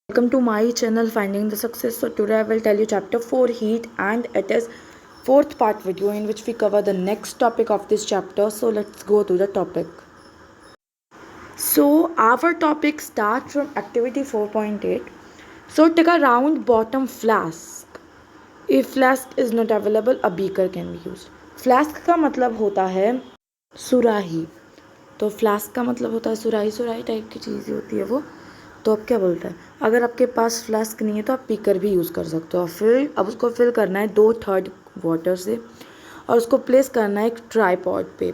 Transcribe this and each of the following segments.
Welcome to my channel Finding the Success. So today I will tell you chapter 4 heat, and it is fourth part video in which we cover the next topic of this chapter. So let's go to the topic. So our topic starts from activity 4.8. So take a round bottom flask. If flask is not available, a beaker can be used. Flask का मतलब होता है सुराही. तो flask का मतलब होता है सुराही. सुराही टाइप की चीज़ होती है वो. तो अब क्या बोलता है, अगर आपके पास फ्लास्क नहीं है तो आप पीकर भी यूज़ कर सकते हो. फिर अब उसको फिल करना है 2/3 वाटर से और उसको प्लेस करना है एक ट्राईपॉड पे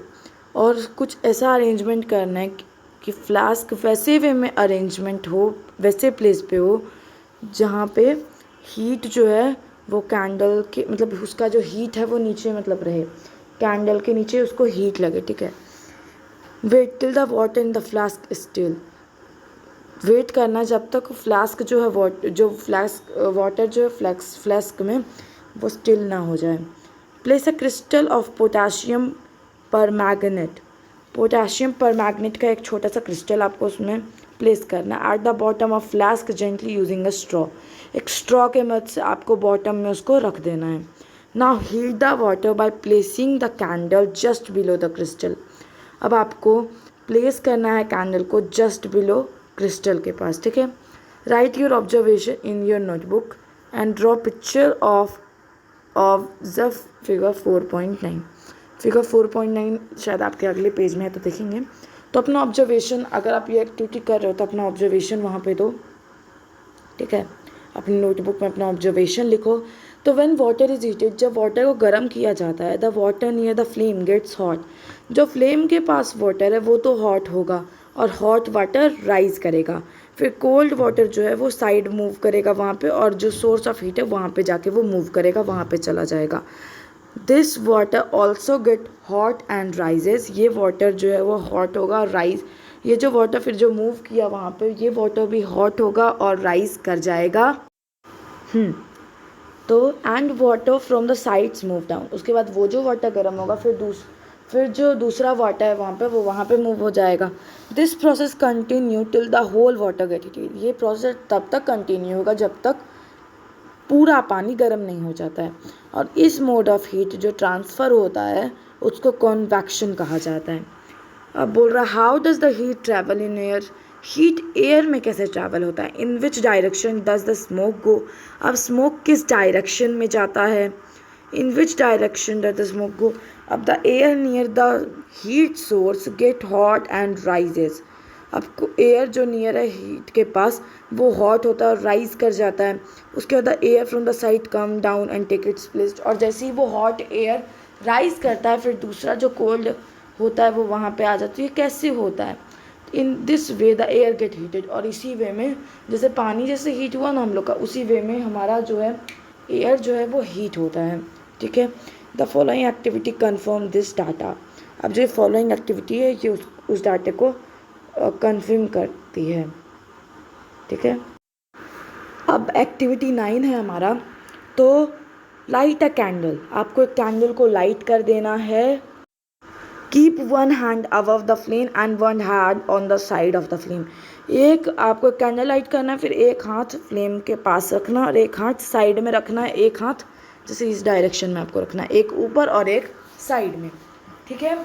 और कुछ ऐसा अरेंजमेंट करना है कि फ्लास्क वैसे वे में अरेंजमेंट हो, वैसे प्लेस पे हो जहाँ पे हीट जो है वो कैंडल के मतलब उसका जो हीट है वो नीचे मतलब रहे, कैंडल के नीचे उसको हीट लगे. ठीक है. Wait till the water in the flask still. Wait करना जब तक फ्लास्क जो है वाटर जो है फ्लास्क में वो स्टिल ना हो जाए. Place a crystal of potassium permanganate. Potassium permanganate का एक छोटा सा क्रिस्टल आपको उसमें प्लेस करना है. At the bottom of flask gently using a straw. एक स्ट्रॉ के मदद से आपको बॉटम में उसको रख देना है. Now heat the water by placing the candle just below the crystal. अब आपको प्लेस करना है कैंडल को जस्ट बिलो क्रिस्टल के पास. ठीक है. Right your observation in your notebook and draw picture of the figure 4.9. Figure 4.9 शायद आपके अगले पेज में है तो देखेंगे. तो अपना ऑब्जर्वेशन, अगर आप ये एक्टिविटी कर रहे हो तो अपना ऑब्जर्वेशन वहाँ पे दो. ठीक है. अपनी नोटबुक में अपना ऑब्जर्वेशन लिखो. तो व्हेन वाटर इज हीटेड, जब वाटर को गर्म किया जाता है, the water near the flame gets hot. जो फ्लेम के पास वाटर है वो तो हॉट होगा और हॉट वाटर राइज करेगा. फिर कोल्ड वाटर जो है वो साइड मूव करेगा वहाँ पे और जो सोर्स ऑफ हीट है वहाँ पे जाके वो मूव करेगा, वहाँ पे चला जाएगा. This water also get hot and rises. ये वाटर जो है वो हॉट होगा और राइज, ये जो वाटर फिर जो मूव किया वहाँ पे ये वाटर भी हॉट होगा और राइज कर जाएगा. तो and water from the sides move down. उसके बाद वो जो वाटर गर्म होगा फिर जो दूसरा वाटर है वहाँ पे वो वहाँ पे मूव हो जाएगा. This process continue till the whole water get heated. ये प्रोसेस तब तक कंटिन्यू होगा जब तक पूरा पानी गर्म नहीं हो जाता है. और इस मोड ऑफ हीट जो ट्रांसफ़र होता है उसको कन्वेक्शन कहा जाता है. अब बोल रहा है how does the heat travel in air. Heat air में कैसे ट्रैवल होता है. In which direction does the smoke go. अब स्मोक किस डायरेक्शन में जाता है. In which direction does the smoke go. अब the air near the heat source get hot and rises. अब एयर जो नियर है हीट के पास वो हॉट होता है और राइज कर जाता है. उसके बाद the air from the side come down and take its place. और जैसे ही वो हॉट एयर राइज करता है फिर दूसरा जो कोल्ड होता है वो वहाँ पे आ जाता है. ये कैसे होता है. In this way the air gate heated. और इसी वे में जैसे पानी जैसे हीट हुआ ना हम लोग का, उसी वे में हमारा जो है एयर जो है वो हीट होता है. ठीक है. The following activity confirm this data. अब जो फॉलोइंग एक्टिविटी है ये उस डाटे को कन्फर्म करती है. ठीक है. अब एक्टिविटी 9 है हमारा. तो लाइट अ कैंडल. आपको एक कैंडल को लाइट कर देना है. Keep one hand above the flame and one hand on the side of the flame. एक आपको कैंडल लाइट करना है, फिर एक हाथ फ्लेम के पास रखना और एक हाथ साइड में रखना है. एक हाथ जैसे इस डायरेक्शन में आपको रखना है, एक ऊपर और एक साइड में. ठीक है.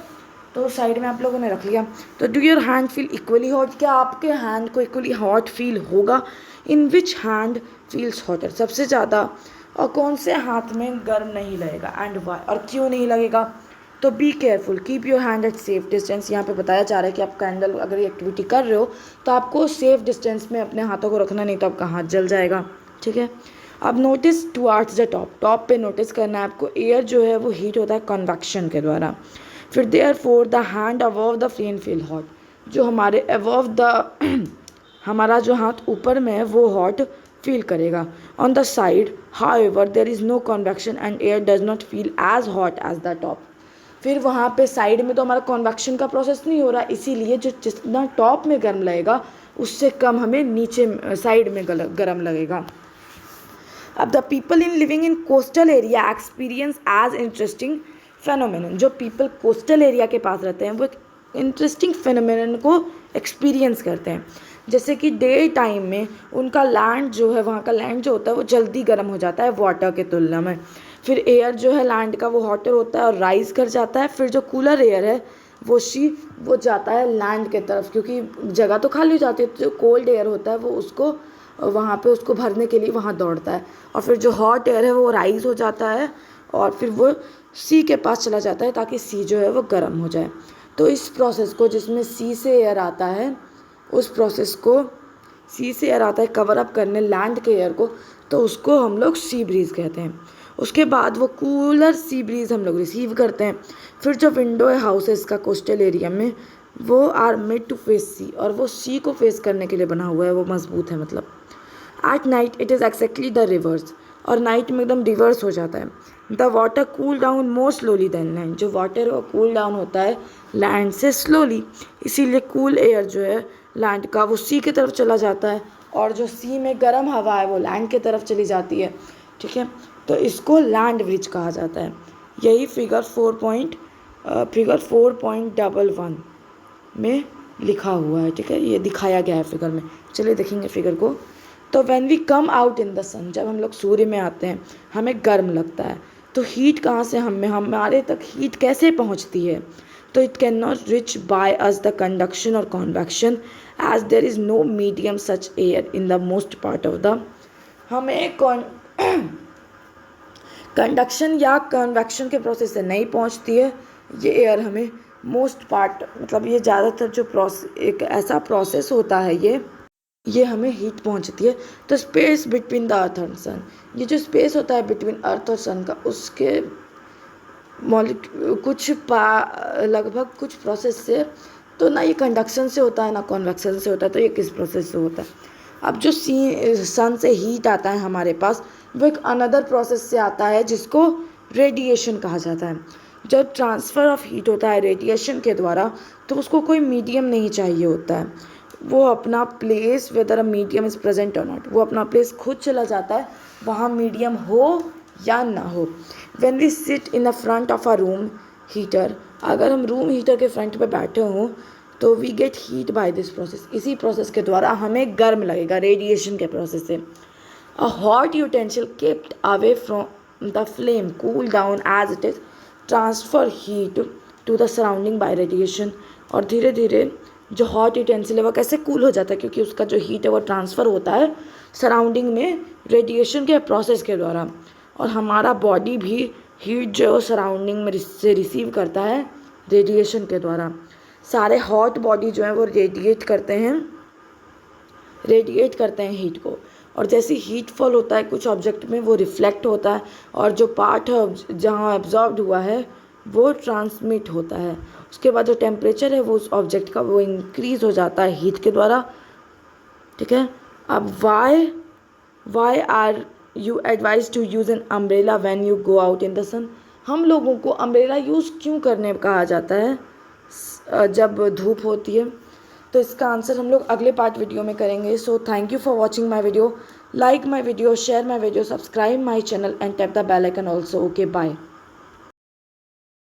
तो साइड में आप लोगों ने रख लिया. तो do your hand feel equally hot. क्या आपके हैंड को इक्वली हॉट फील होगा. इन विच हैंड फील्स हॉटर. सबसे ज़्यादा और कौन से हाथ में गर्म नहीं लगेगा एंड वाई, और क्यों नहीं लगेगा. तो be careful. Keep your hand eight safe distance. यहाँ पे बताया जा रहा है कि आप कैंडल अगर ये एक्टिविटी कर रहे हो तो आपको सेफ डिस्टेंस में अपने हाथों को रखना, नहीं तो आपका हाथ जल जाएगा. ठीक है. अब notice towards the top. Top पे नोटिस करना है आपको. एयर जो है वो हीट होता है कन्वेक्शन के द्वारा. फिर therefore the hand above the flame feel hot. जो हमारे अबव द हमारा जो हाथ ऊपर में है वो हॉट फील करेगा. On the side however there is no convection and air does not feel as hot as the top. फिर वहाँ पे साइड में तो हमारा कन्वेक्शन का प्रोसेस नहीं हो रहा, इसीलिए जो जितना टॉप में गर्म लगेगा उससे कम हमें नीचे साइड में गर्म लगेगा. अब the people in living in coastal area experience as interesting phenomenon. जो पीपल कोस्टल एरिया के पास रहते हैं वो एक इंटरेस्टिंग फेनोमेनन को एक्सपीरियंस करते हैं. जैसे कि डे टाइम में उनका लैंड जो है, वहाँ का लैंड जो होता है वो जल्दी गर्म हो जाता है वाटर के तुलना में। फिर एयर जो है लैंड का वो हॉटर होता है और राइज कर जाता है। फिर जो कूलर एयर है वो जाता है लैंड के तरफ, क्योंकि जगह तो खाली हो जाती है, तो जो कोल्ड एयर होता है वो उसको वहाँ पे उसको भरने के लिए वहाँ दौड़ता है। और फिर जो हॉट एयर है वो राइज हो जाता है और फिर वो सी के पास चला जाता है ताकि सी जो है वो गर्म हो जाए। तो इस प्रोसेस को, जिसमें सी से एयर आता है, उस प्रोसेस को सी से एयर आता है कवर अप करने लैंड के एयर को, तो उसको हम लोग सी ब्रीज़ कहते हैं। उसके बाद वो कूलर सी ब्रीज़ हम लोग रिसीव करते हैं। फिर जो विंडो है हाउसेस का कोस्टल एरिया में, वो आर मेड टू फेस सी, और वो सी को फेस करने के लिए बना हुआ है, वो मजबूत है मतलब। At night it is exactly the reverse, और नाइट में एकदम रिवर्स हो जाता है। The water cool down more slowly than land, जो वाटर है वो कूल डाउन होता है लैंड से स्लोली, इसीलिए कूल एयर जो है लैंड का वो सी की तरफ चला जाता है, और जो सी में गर्म हवा है वो लैंड की तरफ चली जाती है। ठीक है, तो इसको लैंड ब्रिज कहा जाता है। यही फिगर 4.11 में लिखा हुआ है। ठीक है, ये दिखाया गया है फिगर में। चलिए देखेंगे फिगर को। तो when we come out in the sun, जब हम लोग सूर्य में आते हैं हमें गर्म लगता है, तो हीट कहाँ से हमारे तक हीट कैसे पहुँचती है? तो it can not reach by us the conduction और convection, as there is no medium such air in the most part of the, हमें कंडक्शन या कन्वेक्शन के प्रोसेस से नहीं पहुंचती है ये एयर, हमें मोस्ट पार्ट मतलब ये ज़्यादातर जो एक ऐसा प्रोसेस होता है ये हमें हीट पहुंचती है। तो space between the earth and sun, ये जो स्पेस होता है बिटवीन अर्थ और सन का, उसके लगभग कुछ प्रोसेस से, तो ना ये कंडक्शन से होता है ना कन्वेक्शन से होता है, तो ये किस प्रोसेस से होता है? अब जो सन से हीट आता है हमारे पास, वो एक अनदर प्रोसेस से आता है जिसको रेडिएशन कहा जाता है। जब ट्रांसफ़र ऑफ हीट होता है रेडिएशन के द्वारा, तो उसको कोई मीडियम नहीं चाहिए होता है, वो अपना place, weather a medium is present और नॉट, वो अपना प्लेस खुद चला जाता है, वहाँ मीडियम हो या ना हो। When we sit in the front of a room heater, अगर हम रूम हीटर के फ्रंट पे बैठे हों तो we get heat by this process, इसी प्रोसेस के द्वारा हमें गर्म लगेगा, रेडिएशन के प्रोसेस से। A hot utensil kept away from the flame cool down as it is transfer heat to the surrounding by radiation, और धीरे धीरे जो हॉट यूटेंसिल है वो कैसे कूल हो जाता है, क्योंकि उसका जो हीट है वो ट्रांसफ़र होता है सराउंडिंग में रेडिएशन के प्रोसेस के द्वारा। और हमारा बॉडी भी हीट जो सराउंडिंग में से रिसीव करता है रेडिएशन के द्वारा। सारे हॉट बॉडी जो है वो रेडिएट करते हैं हीट को, और जैसे हीट फॉल होता है कुछ ऑब्जेक्ट में वो रिफ्लेक्ट होता है, और जो पार्ट है जहाँ एब्जॉर्ब्ड हुआ है वो ट्रांसमिट होता है। उसके बाद जो टेम्परेचर है वो उस ऑब्जेक्ट का वो इंक्रीज़ हो जाता है हीट के द्वारा। ठीक है, अब why are you advise to use an umbrella when you go out in the sun, हम लोगों को अम्ब्रेला यूज़ क्यों करने कहा जाता है जब धूप होती है? तो इसका आंसर हम लोग अगले पार्ट वीडियो में करेंगे। So thank you for watching my video, like my video, share my video, subscribe my channel and tap the bell icon also. Okay, bye.